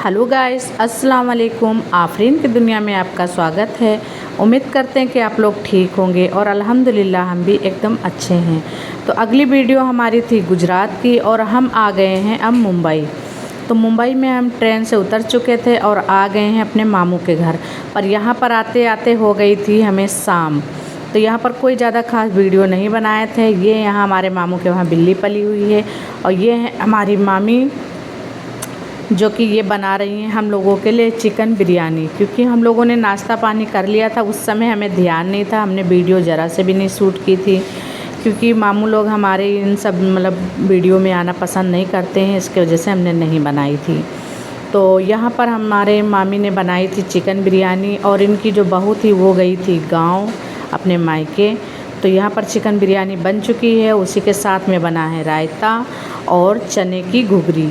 Hello guys, अस्सलाम वालेकुम। आफरीन की दुनिया में आपका स्वागत है। उम्मीद करते हैं कि आप लोग ठीक होंगे और अल्हम्दुलिल्लाह हम भी एकदम अच्छे हैं। तो अगली वीडियो हमारी थी गुजरात की और हम आ गए हैं अब मुंबई। तो मुंबई में हम ट्रेन से उतर चुके थे और आ गए हैं अपने मामू के घर। पर यहाँ पर आते आते हो गई थी हमें शाम। तो यहाँ पर कोई ज़्यादा खास वीडियो नहीं बनाए थे। ये यहाँ हमारे मामू के वहाँ बिल्ली पली हुई है और ये है हमारी मामी जो कि ये बना रही हैं हम लोगों के लिए चिकन बिरयानी। क्योंकि हम लोगों ने नाश्ता पानी कर लिया था, उस समय हमें ध्यान नहीं था, हमने वीडियो ज़रा से भी नहीं शूट की थी। क्योंकि मामू लोग हमारे इन सब वीडियो में आना पसंद नहीं करते हैं, इसकी वजह से हमने नहीं बनाई थी। तो यहाँ पर हमारे मामी ने बनाई थी चिकन बिरयानी और इनकी जो बहू थी वो गई थी गाँव अपने मायके। तो यहाँ पर चिकन बिरयानी बन चुकी है, उसी के साथ में बना है रायता और चने की घुघरी।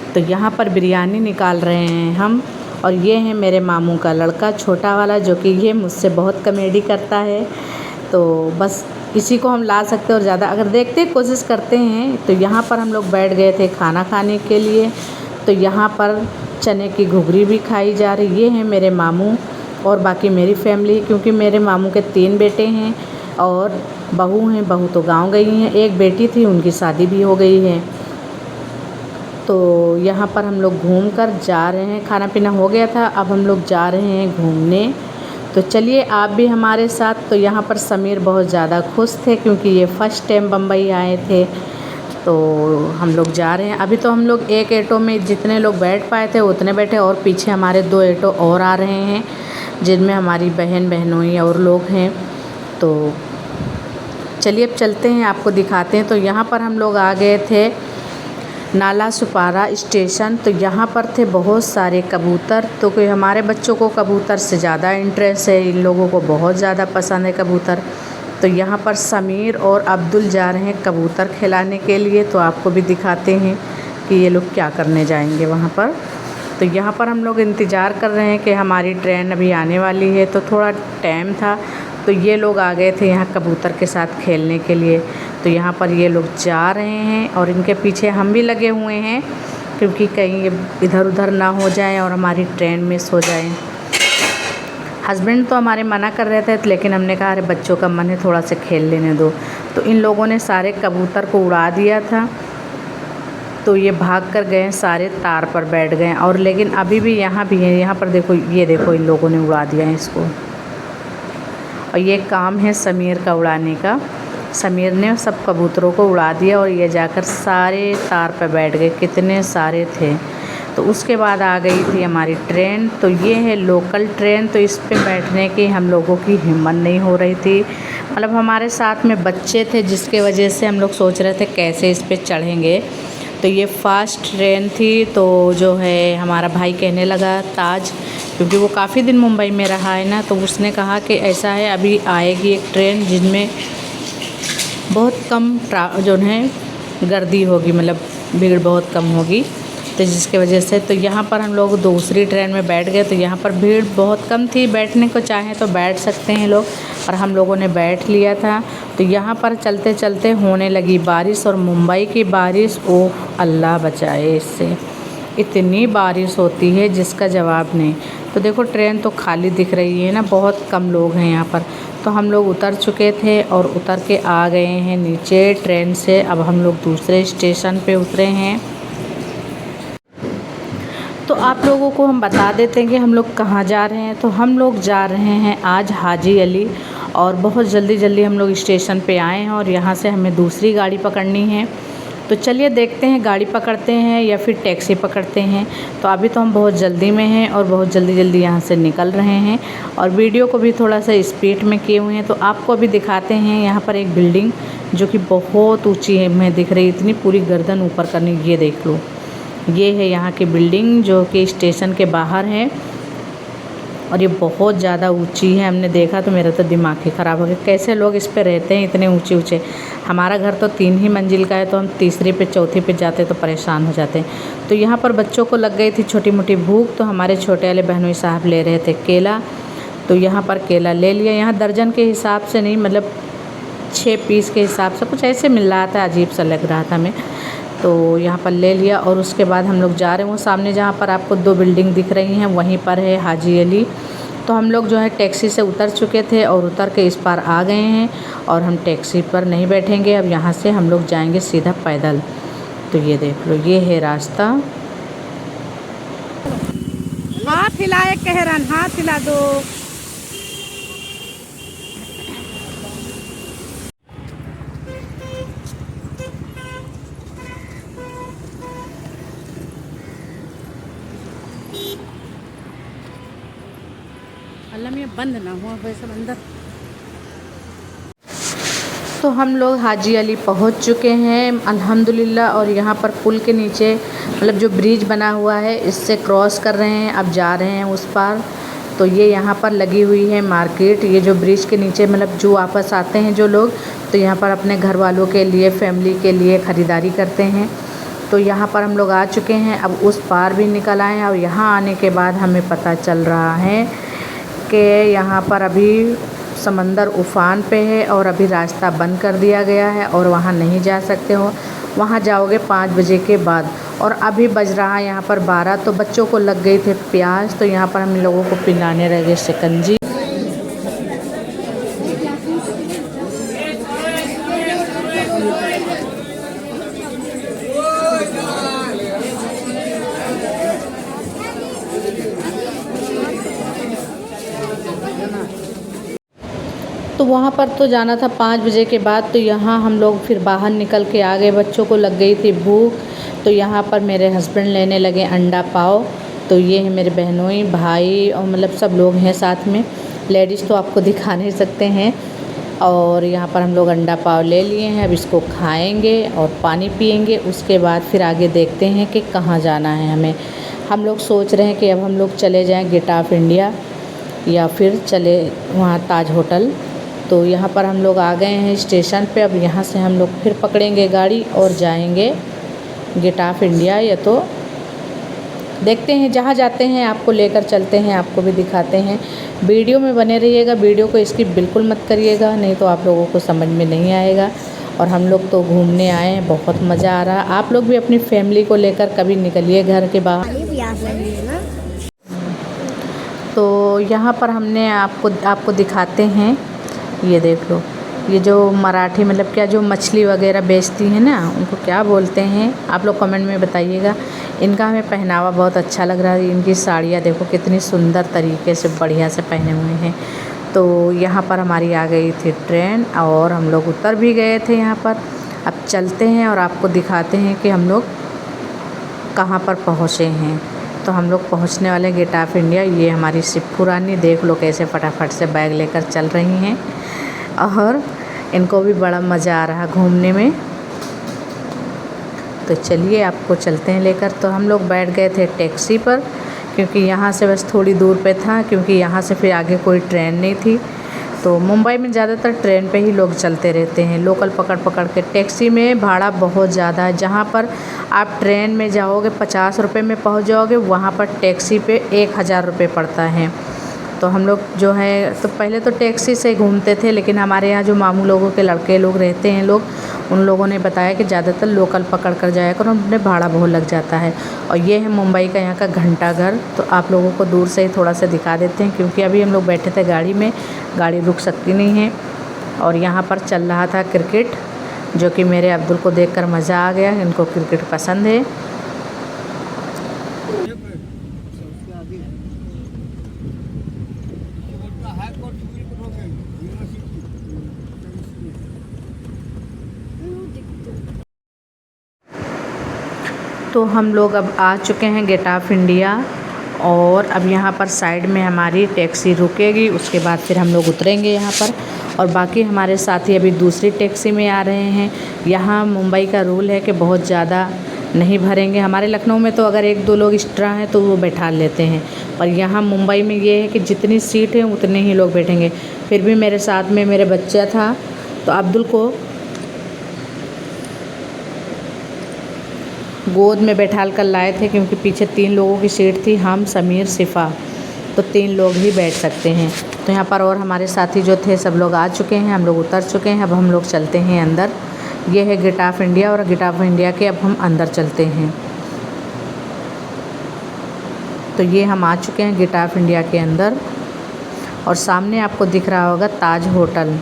तो यहाँ पर बिरयानी निकाल रहे हैं हम। और ये है मेरे मामू का लड़का छोटा वाला, जो कि ये मुझसे बहुत कॉमेडी करता है। तो बस इसी को हम ला सकते हैं और ज़्यादा अगर देखते कोशिश करते हैं। तो यहाँ पर हम लोग बैठ गए थे खाना खाने के लिए। तो यहाँ पर चने की घुघरी भी खाई जा रही। ये है मेरे मामू और बाकी मेरी फैमिली, क्योंकि मेरे मामू के 3 बेटे हैं और बहू हैं। बहू तो गाँव गई हैं, एक बेटी थी उनकी शादी भी हो गई है। तो यहाँ पर हम लोग घूम कर जा रहे हैं, खाना पीना हो गया था, अब हम लोग जा रहे हैं घूमने। तो चलिए आप भी हमारे साथ। तो यहाँ पर समीर बहुत ज़्यादा खुश थे क्योंकि ये फ़र्स्ट टाइम बम्बई आए थे। तो हम लोग जा रहे हैं। अभी तो हम लोग एक ऑटो में जितने लोग बैठ पाए थे उतने बैठे और पीछे हमारे 2 ऑटो और आ रहे हैं जिनमें हमारी बहनोई और लोग हैं। तो चलिए अब चलते हैं, आपको दिखाते हैं। तो यहाँ पर हम लोग आ गए थे नाला सुपारा स्टेशन। तो यहाँ पर थे बहुत सारे कबूतर। तो कोई हमारे बच्चों को कबूतर से ज़्यादा इंटरेस्ट है, इन लोगों को बहुत ज़्यादा पसंद है कबूतर। तो यहाँ पर समीर और अब्दुल जा रहे हैं कबूतर खिलाने के लिए। तो आपको भी दिखाते हैं कि ये लोग क्या करने जाएंगे वहाँ पर। तो यहाँ पर हम लोग इंतज़ार कर रहे हैं कि हमारी ट्रेन अभी आने वाली है, तो थोड़ा टाइम था। तो ये लोग आ गए थे यहाँ कबूतर के साथ खेलने के लिए। तो यहाँ पर ये लोग जा रहे हैं और इनके पीछे हम भी लगे हुए हैं, क्योंकि कहीं ये इधर उधर ना हो जाए और हमारी ट्रेन मिस हो जाए। हस्बैंड तो हमारे मना कर रहे थे, लेकिन हमने कहा अरे बच्चों का मन है, थोड़ा सा खेल लेने दो। तो इन लोगों ने सारे कबूतर को उड़ा दिया था। तो ये भाग कर गए, सारे तार पर बैठ गए। और लेकिन अभी भी यहाँ भी है, यहाँ पर देखो, ये देखो इन लोगों ने उड़ा दिया है इसको। और ये काम है समीर का उड़ाने का। समीर ने सब कबूतरों को उड़ा दिया और ये जाकर सारे तार पर बैठ गए, कितने सारे थे। तो उसके बाद आ गई थी हमारी ट्रेन। तो ये है लोकल ट्रेन। तो इस पे बैठने की हम लोगों की हिम्मत नहीं हो रही थी, हमारे साथ में बच्चे थे, जिसके वजह से हम लोग सोच रहे थे कैसे इस पे चढ़ेंगे। तो ये फास्ट ट्रेन थी। तो जो है हमारा भाई कहने लगा ताज, क्योंकि वो काफ़ी दिन मुंबई में रहा है ना, तो उसने कहा कि ऐसा है अभी आएगी एक ट्रेन जिनमें बहुत कम जो है गर्दी होगी, भीड़ बहुत कम होगी। तो जिसके वजह से तो यहाँ पर हम लोग दूसरी ट्रेन में बैठ गए। तो यहाँ पर भीड़ बहुत कम थी, बैठने को चाहें तो बैठ सकते हैं लोग, और हम लोगों ने बैठ लिया था। तो यहाँ पर चलते चलते होने लगी बारिश, और मुंबई की बारिश, ओह अल्लाह बचाए इससे, इतनी बारिश होती है जिसका जवाब नहीं। तो देखो ट्रेन तो खाली दिख रही है ना, बहुत कम लोग हैं यहाँ पर। तो हम लोग उतर चुके थे और उतर के आ गए हैं नीचे ट्रेन से। अब हम लोग दूसरे स्टेशन पे उतरे हैं। तो आप लोगों को हम बता देते हैं कि हम लोग कहाँ जा रहे हैं। तो हम लोग जा रहे हैं आज हाजी अली, और बहुत जल्दी हम लोग स्टेशन पे आए हैं और यहाँ से हमें दूसरी गाड़ी पकड़नी है। तो चलिए देखते हैं गाड़ी पकड़ते हैं या फिर टैक्सी पकड़ते हैं। तो अभी तो हम बहुत जल्दी में हैं और बहुत जल्दी यहाँ से निकल रहे हैं, और वीडियो को भी थोड़ा सा स्पीड में किए हुए हैं। तो आपको अभी दिखाते हैं यहाँ पर एक बिल्डिंग जो कि बहुत ऊँची है, में दिख रही, इतनी पूरी गर्दन ऊपर करनी, ये देख लो। ये है यहाँ की बिल्डिंग जो कि स्टेशन के बाहर है, और ये बहुत ज़्यादा ऊंची है। हमने देखा तो मेरा तो दिमाग ही ख़राब हो गया, कैसे लोग इस पे रहते हैं इतने ऊंचे ऊंचे। हमारा घर तो 3 ही मंजिल का है, तो हम तीसरे पे चौथे पे जाते तो परेशान हो जाते हैं। तो यहाँ पर बच्चों को लग गई थी छोटी मोटी भूख, तो हमारे छोटे वाले बहनोई साहब ले रहे थे केला। तो यहाँ पर केला ले लिया। यहाँ दर्जन के हिसाब से नहीं, 6 पीस के हिसाब से कुछ ऐसे मिल रहा था, अजीब सा लग रहा था हमें। तो यहाँ पर ले लिया और उसके बाद हम लोग जा रहे हैं वो सामने जहाँ पर आपको 2 बिल्डिंग दिख रही हैं वहीं पर है हाजी अली। तो हम लोग जो है टैक्सी से उतर चुके थे और उतर के इस पार आ गए हैं और हम टैक्सी पर नहीं बैठेंगे। अब यहाँ से हम लोग जाएंगे सीधा पैदल। तो ये देख लो, ये है रास्ता। हाथ हिलाए कहरन, हाथ हिला दो। अल्लाह में बंद ना हुआ वैसे अंदर। तो हम लोग हाजी अली पहुंच चुके हैं अल्हम्दुलिल्लाह। और यहाँ पर पुल के नीचे मतलब जो ब्रिज बना हुआ है इससे क्रॉस कर रहे हैं, अब जा रहे हैं उस पार। तो ये यहाँ पर लगी हुई है मार्केट। ये जो ब्रिज के नीचे मतलब जो वापस आते हैं जो लोग, तो यहाँ पर अपने घर वालों के लिए, फैमिली के लिए ख़रीदारी करते हैं। तो यहाँ पर हम लोग आ चुके हैं, अब उस पार भी निकल आए हैं। और यहाँ आने के बाद हमें पता चल रहा है कि यहाँ पर अभी समंदर उफ़ान पे है और अभी रास्ता बंद कर दिया गया है और वहाँ नहीं जा सकते हो। वहाँ जाओगे 5 बजे के बाद। और अभी बज रहा है यहाँ पर 12। तो बच्चों को लग गई थे प्यास, तो यहाँ पर हम लोगों को पिलाने लगे शिकंजी। तो वहाँ पर तो जाना था 5 बजे के बाद। तो यहाँ हम लोग फिर बाहर निकल के आ गए, बच्चों को लग गई थी भूख। तो यहाँ पर मेरे हस्बैंड लेने लगे अंडा पाव। तो ये है मेरे बहनोई भाई और मतलब सब लोग हैं साथ में। लेडीज़ तो आपको दिखा नहीं सकते हैं। और यहाँ पर हम लोग अंडा पाव ले लिए हैं, अब इसको खाएंगे और पानी पिएंगे। उसके बाद फिर आगे देखते हैं कि कहाँ जाना है हमें। हम लोग सोच रहे हैं कि अब हम लोग चले जाएँ गेट ऑफ इंडिया या फिर चले वहाँ ताज होटल। तो यहाँ पर हम लोग आ गए हैं स्टेशन पे। अब यहाँ से हम लोग फिर पकड़ेंगे गाड़ी और जाएंगे गेट ऑफ इंडिया। या तो देखते हैं जहाँ जाते हैं आपको लेकर चलते हैं, आपको भी दिखाते हैं। वीडियो में बने रहिएगा, वीडियो को स्किप बिल्कुल मत करिएगा, नहीं तो आप लोगों को समझ में नहीं आएगा। और हम लोग तो घूमने आए हैं, बहुत मज़ा आ रहा है। आप लोग भी अपनी फैमिली को लेकर कभी निकलिए घर के बाहर। तो यहाँ पर हमने आपको दिखाते हैं, ये देख लो। ये जो मराठी मतलब क्या जो मछली वगैरह बेचती हैं ना, उनको क्या बोलते हैं आप लोग कमेंट में बताइएगा। इनका हमें पहनावा बहुत अच्छा लग रहा है। इनकी साड़ियाँ देखो कितनी सुंदर तरीके से बढ़िया से पहने हुए हैं। तो यहाँ पर हमारी आ गई थी ट्रेन और हम लोग उतर भी गए थे यहाँ पर। अब चलते हैं और आपको दिखाते हैं कि हम लोग कहाँ पर पहुँचे हैं। तो हम लोग पहुँचने वाले गेट ऑफ इंडिया। ये हमारी सिप्पू रानी देख लो कैसे फटाफट से बैग लेकर चल रही हैं और इनको भी बड़ा मज़ा आ रहा घूमने में। तो चलिए आपको चलते हैं लेकर। तो हम लोग बैठ गए थे टैक्सी पर, क्योंकि यहाँ से बस थोड़ी दूर पे था, क्योंकि यहाँ से फिर आगे कोई ट्रेन नहीं थी। तो मुंबई में ज़्यादातर ट्रेन पे ही लोग चलते रहते हैं, लोकल पकड़ पकड़ के। टैक्सी में भाड़ा बहुत ज़्यादा है। जहाँ पर आप ट्रेन में जाओगे 50 रुपये में पहुँच जाओगे, वहाँ पर टैक्सी पे 1000 रुपये पड़ता है। तो हम लोग जो है तो पहले तो टैक्सी से घूमते थे, लेकिन हमारे यहाँ जो मामू लोगों के लड़के लोग रहते हैं उन लोगों ने बताया कि ज़्यादातर लोकल पकड़ कर जाया करो, उन्हें भाड़ा बहुत लग जाता है। और ये है मुंबई का यहाँ का घंटाघर। तो आप लोगों को दूर से ही थोड़ा सा दिखा देते हैं, क्योंकि अभी हम लोग बैठे थे गाड़ी में, गाड़ी रुक सकती नहीं है। और यहाँ पर चल रहा था क्रिकेट, जो कि मेरे अब्दुल को देखकर मज़ा आ गया, इनको क्रिकेट पसंद है। तो हम लोग अब आ चुके हैं गेट ऑफ इंडिया और अब यहाँ पर साइड में हमारी टैक्सी रुकेगी, उसके बाद फिर हम लोग उतरेंगे यहाँ पर। और बाकी हमारे साथी अभी दूसरी टैक्सी में आ रहे हैं। यहाँ मुंबई का रूल है कि बहुत ज़्यादा नहीं भरेंगे। हमारे लखनऊ में तो अगर 1-2 लोग एक्स्ट्रा हैं तो वो बैठा लेते हैं, पर यहाँ मुंबई में ये है कि जितनी सीट है उतने ही लोग बैठेंगे। फिर भी मेरे साथ में मेरे बच्चा था, तो अब्दुल को गोद में बैठाल कर लाए थे, क्योंकि पीछे 3 लोगों की सीट थी, हम, समीर, सिफ़ा, तो 3 लोग ही बैठ सकते हैं। तो यहाँ पर और हमारे साथी जो थे सब लोग आ चुके हैं, हम लोग उतर चुके हैं। अब हम लोग चलते हैं अंदर। ये है गेट ऑफ इंडिया और गेट ऑफ इंडिया के अब हम अंदर चलते हैं। तो ये हम आ चुके हैं गेट ऑफ इंडिया के अंदर और सामने आपको दिख रहा होगा ताज होटल।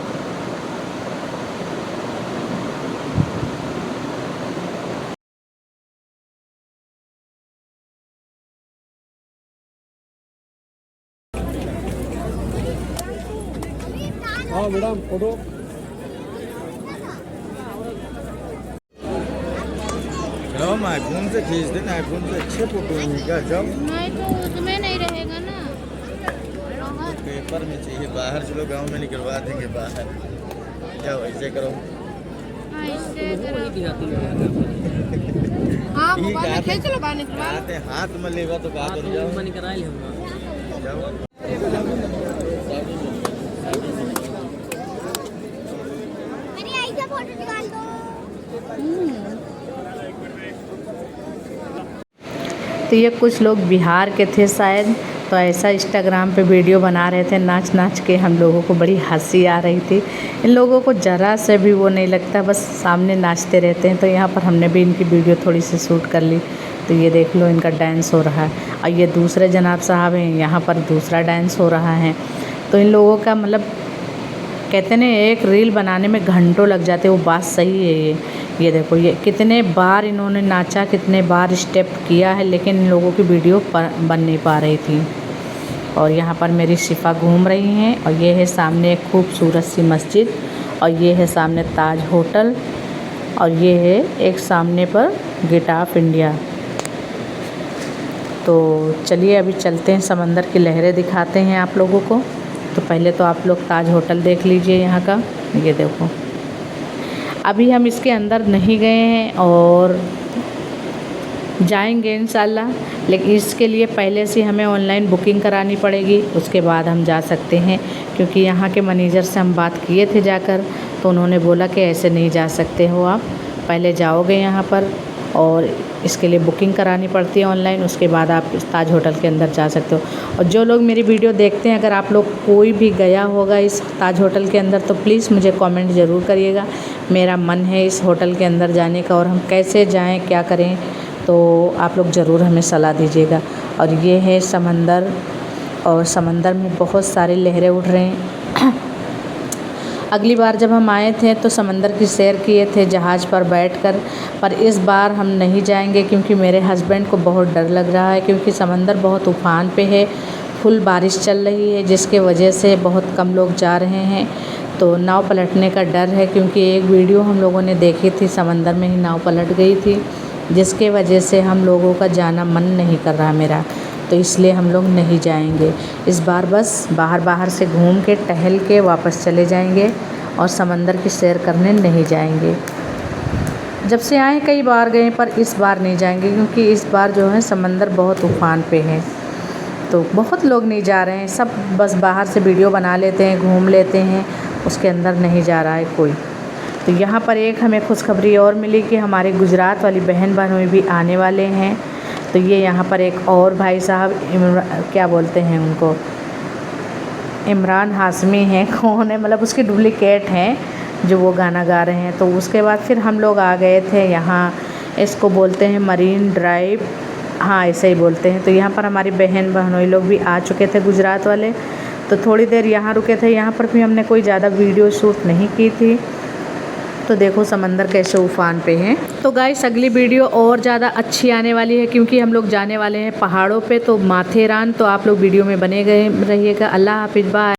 हाँ मैडम फोटो चलो हम आईफोन से खींच देना, आईफोन से अच्छे फोटो आएंगे। जब नहीं तो उसमें नहीं रहेगा ना बाहर। पेपर में चाहिए, बाहर चलो गांव में निकलवा देंगे बाहर। क्या वैसे करो। हाँ इससे हाँ मोबाइल में खींच लो बाहर निकलवा लो। हाथ में लेगा तो बात हो जाओ। जाओ। फोटो निकाल दो। तो ये कुछ लोग बिहार के थे शायद, तो ऐसा इंस्टाग्राम पे वीडियो बना रहे थे नाच नाच के। हम लोगों को बड़ी हंसी आ रही थी। इन लोगों को ज़रा से भी वो नहीं लगता, बस सामने नाचते रहते हैं। तो यहाँ पर हमने भी इनकी वीडियो थोड़ी सी शूट कर ली। तो ये देख लो इनका डांस हो रहा है और ये दूसरे जनाब साहब हैं, यहाँ पर दूसरा डांस हो रहा है। तो इन लोगों का मतलब कहते हैं एक रील बनाने में घंटों लग जाते, वो बात सही है। ये देखो ये कितने बार इन्होंने नाचा, कितने बार स्टेप किया है, लेकिन इन लोगों की वीडियो बन नहीं पा रही थी। और यहाँ पर मेरी शिफा घूम रही हैं और ये है सामने एक खूबसूरत सी मस्जिद और ये है सामने ताज होटल और ये है एक सामने पर गेट ऑफ इंडिया। तो चलिए अभी चलते हैं, समंदर की लहरें दिखाते हैं आप लोगों को। तो पहले तो आप लोग ताज होटल देख लीजिए यहाँ का। ये देखो अभी हम इसके अंदर नहीं गए हैं और जाएंगे इंशाल्लाह, लेकिन इसके लिए पहले से हमें ऑनलाइन बुकिंग करानी पड़ेगी, उसके बाद हम जा सकते हैं। क्योंकि यहाँ के मैनेजर से हम बात किए थे जाकर, तो उन्होंने बोला कि ऐसे नहीं जा सकते हो आप, पहले जाओगे यहाँ पर और इसके लिए बुकिंग करानी पड़ती है ऑनलाइन, उसके बाद आप ताज होटल के अंदर जा सकते हो। और जो लोग मेरी वीडियो देखते हैं, अगर आप लोग कोई भी गया होगा इस ताज होटल के अंदर, तो प्लीज़ मुझे कमेंट ज़रूर करिएगा। मेरा मन है इस होटल के अंदर जाने का और हम कैसे जाएं, क्या करें, तो आप लोग ज़रूर हमें सलाह दीजिएगा। और ये है समंदर और समंदर में बहुत सारी लहरें उठ रहे हैं। अगली बार जब हम आए थे तो समंदर की सैर किए थे जहाज़ पर बैठकर, पर इस बार हम नहीं जाएंगे क्योंकि मेरे हस्बैंड को बहुत डर लग रहा है, क्योंकि समंदर बहुत उफान पे है, फुल बारिश चल रही है, जिसके वजह से बहुत कम लोग जा रहे हैं। तो नाव पलटने का डर है, क्योंकि एक वीडियो हम लोगों ने देखी थी, समंदर में ही नाव पलट गई थी, जिसके वजह से हम लोगों का जाना मन नहीं कर रहा मेरा, तो इसलिए हम लोग नहीं जाएंगे इस बार। बस बाहर से घूम के टहल के वापस चले जाएंगे और समंदर की सैर करने नहीं जाएंगे। जब से आए कई बार गए, पर इस बार नहीं जाएंगे क्योंकि इस बार जो है समंदर बहुत उफान पे है, तो बहुत लोग नहीं जा रहे हैं, सब बस बाहर से वीडियो बना लेते हैं, घूम लेते हैं, उसके अंदर नहीं जा रहा है कोई। तो यहाँ पर एक हमें खुशखबरी और मिली कि हमारे गुजरात वाली बहन भाई भी आने वाले हैं। तो ये यहाँ पर एक और भाई साहब क्या बोलते हैं उनको, इमरान हाशमी हैं, कौन है, मतलब उसके डुप्लीकेट हैं जो वो गाना गा रहे हैं। तो उसके बाद फिर हम लोग आ गए थे यहाँ, इसको बोलते हैं मरीन ड्राइव, हाँ ऐसे ही बोलते हैं। तो यहाँ पर हमारी बहन बहनोई लोग भी आ चुके थे गुजरात वाले, तो थोड़ी देर यहाँ रुके थे। यहाँ पर भी हमने कोई ज़्यादा वीडियो शूट नहीं की थी। तो देखो समंदर कैसे उफान पे है। तो गाइस अगली वीडियो और ज़्यादा अच्छी आने वाली है, क्योंकि हम लोग जाने वाले हैं पहाड़ों पे, तो माथेरान। तो आप लोग वीडियो में बने गए रहिएगा। अल्लाह हाफिज़, बाय।